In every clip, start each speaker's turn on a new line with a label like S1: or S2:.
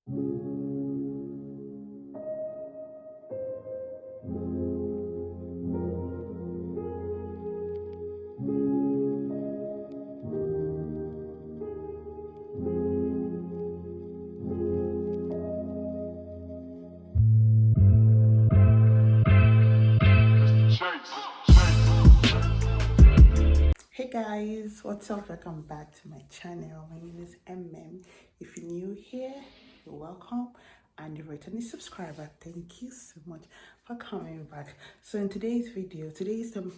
S1: Hey guys, what's up? Welcome back to my channel. My name is If you're new here, you're welcome, and if you're a returning subscriber, thank you so much for coming back. So in today's video, today is the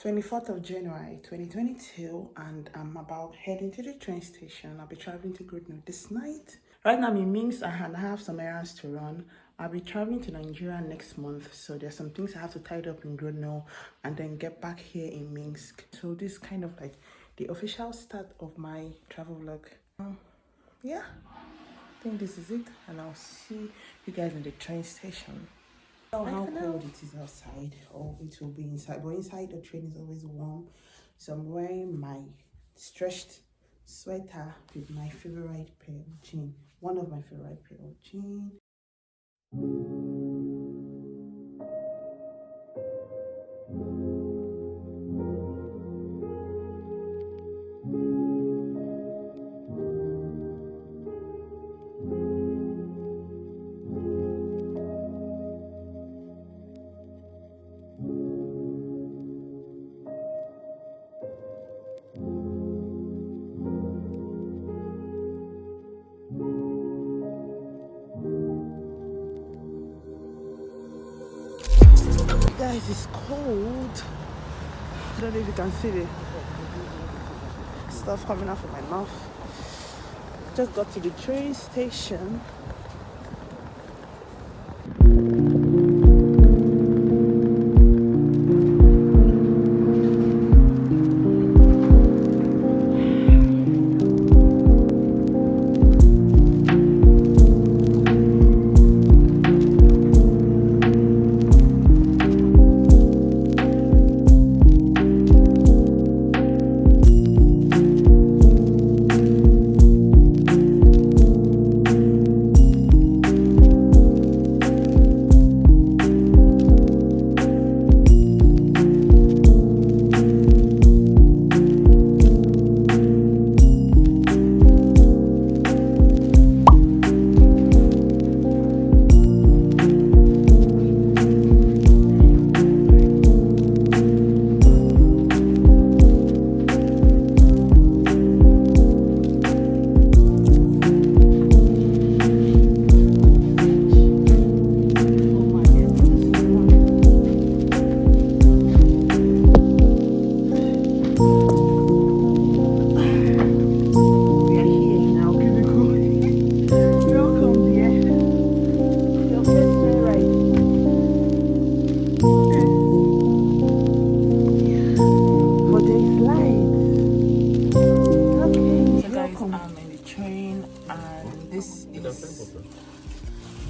S1: 24th of January 2022, and I'm about heading to the train station. I'll be traveling to Grodno this night. Right now I'm in Minsk and I have some errands to run. I'll be traveling to Nigeria next month, so there's some things I have to tidy up in Grodno and then get back here in Minsk. So this is kind of like the official start of my travel vlog. Yeah, I think this is it, and I'll see you guys in the train station. I don't know how cold it is outside, or it will be inside, but inside the train is always warm. So I'm wearing my stretched sweater with my favorite pair of jeans, one of my favorite pair of jeans. Guys, it's cold. I don't know if you can see the stuff coming out of my mouth. Just got to the train station.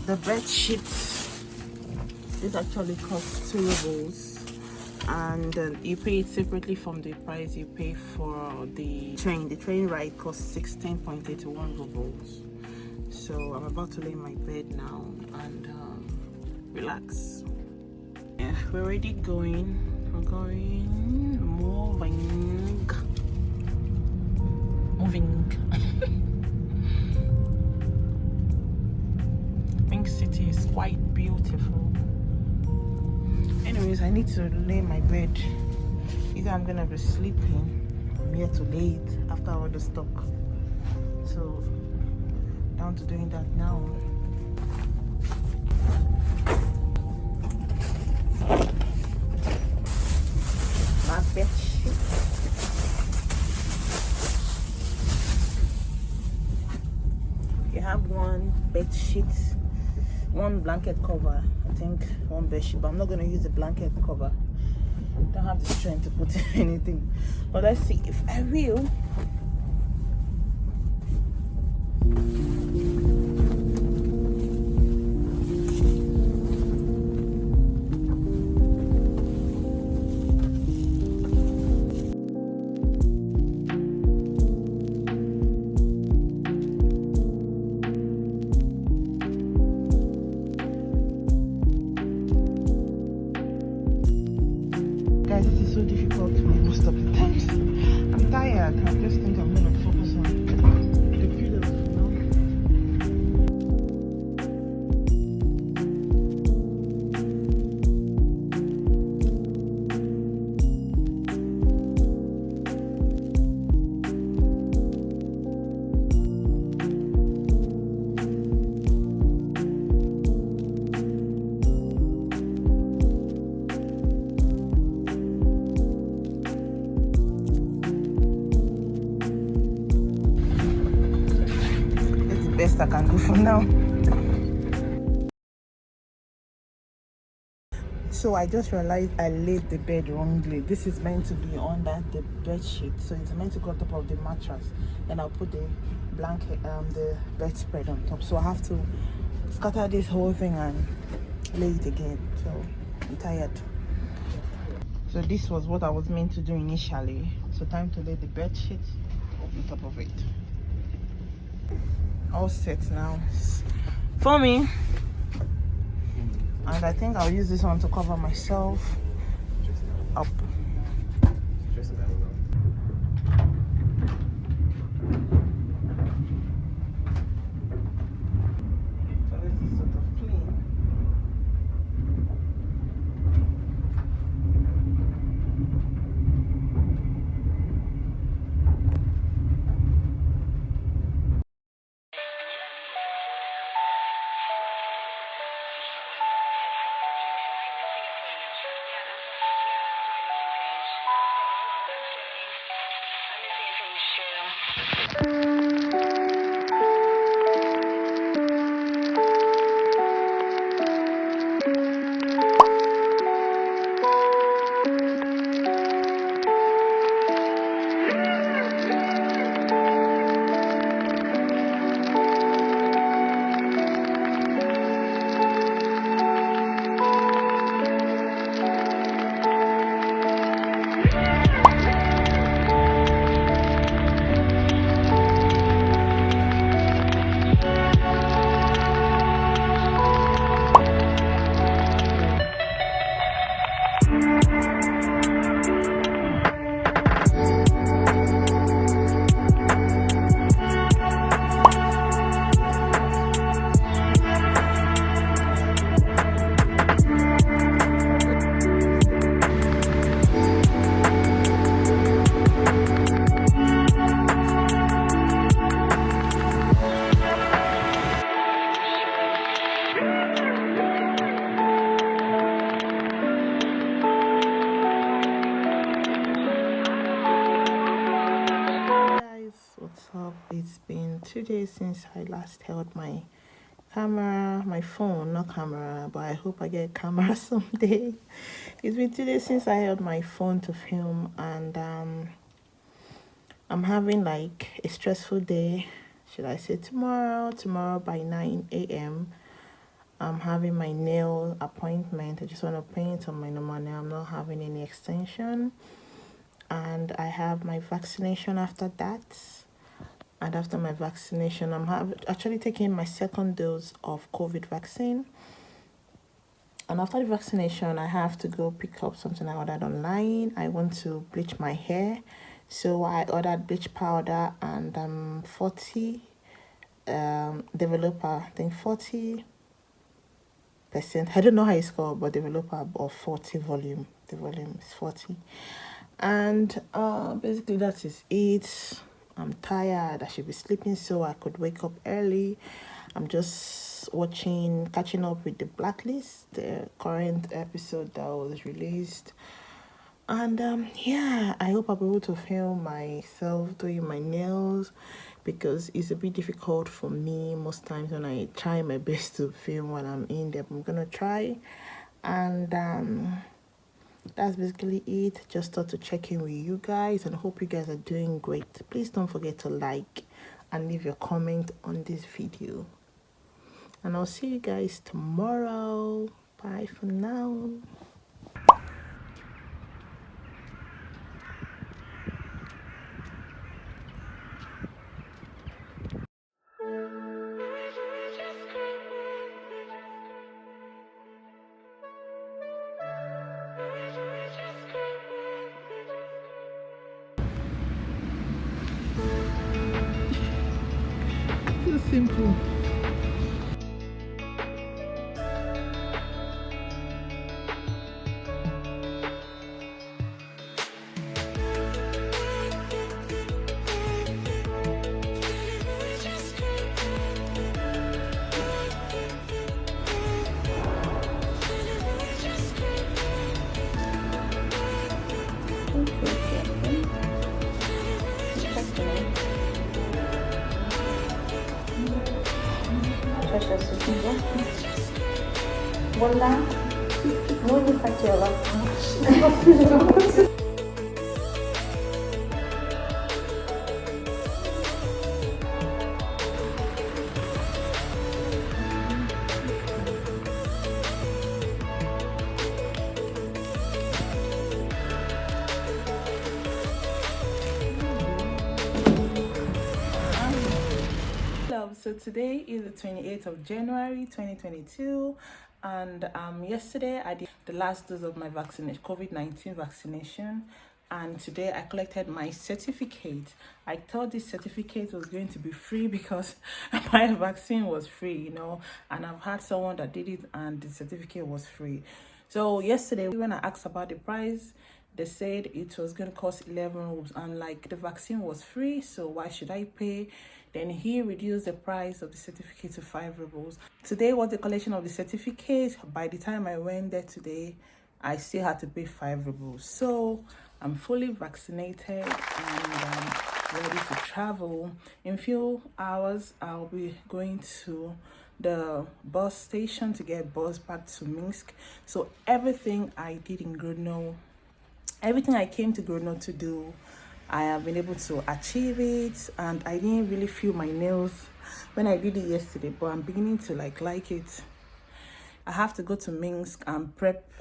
S1: The bed sheets, this actually costs 2 rubles, and you pay it separately from the price you pay for the train. The train ride costs 16.81 rubles. So I'm about to lay in my bed now and relax. Yeah, we're already going. We're moving. Minsk city is quite beautiful. Anyways, I need to lay in my bed. Either I'm gonna be sleeping, I'm here to lay it after all the stock. So down to doing that now. My bed sheet. You have one bed sheet, one blanket cover, I think one bed sheet, but I'm not going to use the blanket cover. I don't have the strength to put anything, but let's see if I will. so difficult to me most of the times. I'm tired. I just think I'm gonna focus on the pillow, you know. Best I can do for now. So I just realized I laid the bed wrongly. This is meant to be under the bed sheet, so it's meant to go on top of the mattress. Then I'll put the blanket, the bedspread on top. So I have to scatter this whole thing and lay it again. So I'm tired. So this was what I was meant to do initially. So time to lay the bed sheet on top of it. All set now for me, and I think I'll use this one to cover myself up. So this is sort of clean. What's up? It's been 2 days since I last held my camera, my phone, not camera, but I hope I get a camera someday. It's been 2 days since I held my phone to film, and I'm having like a stressful day. Should I say tomorrow by 9 a.m. I'm having my nail appointment. I just want to paint on my normal nail. I'm not having any extension, and I have my vaccination after that. And after my vaccination, I'm actually taking my second dose of COVID vaccine. And after the vaccination, I have to go pick up something I ordered online. I want to bleach my hair. So I ordered bleach powder and 40 developer, I think 40%. I don't know how it's called, but developer of 40 volume. The volume is 40. And basically that is it. I'm tired. I should be sleeping so I could wake up early. I'm just catching up with the Blacklist, the current episode that was released. And yeah, I hope I'll be able to film myself doing my nails, because it's a bit difficult for me most times when I try my best to film when I'm in there. I'm gonna try. And that's basically it. Just thought to check in with you guys and hope you guys are doing great. Please don't forget to like and leave your comment on this video, and I'll see you guys tomorrow. Bye for now.
S2: Voilà. Ну, не хотела.
S1: So today is the 28th of January 2022, and yesterday I did the last dose of my vaccination, COVID-19 vaccination, and today I collected my certificate. I thought this certificate was going to be free because my vaccine was free, you know, and I've had someone that did it and the certificate was free. So yesterday when I asked about the price, they said it was going to cost 11 rubles, and like the vaccine was free, so why should I pay? Then he reduced the price of the certificate to 5 rubles. Today was the collection of the certificate. By the time I went there today, I still had to pay 5 rubles. So I'm fully vaccinated and ready to travel. In a few hours, I'll be going to the bus station to get bus back to Minsk. So everything I did in Grodno, everything I came to Grodno to do, I have been able to achieve it, and I didn't really feel my nails when I did it yesterday, but I'm beginning to like it. I have to go to Minsk and prep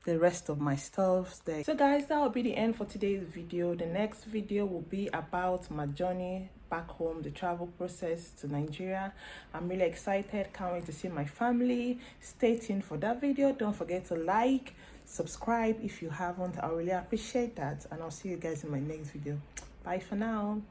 S1: the rest of my stuff there. So guys, that will be the end for today's video. The next video will be about my journey back home, the travel process to Nigeria. I'm really excited, can't wait to see my family. Stay tuned for that video. Don't forget to like, subscribe if you haven't. I really appreciate that, and I'll see you guys in my next video. Bye for now.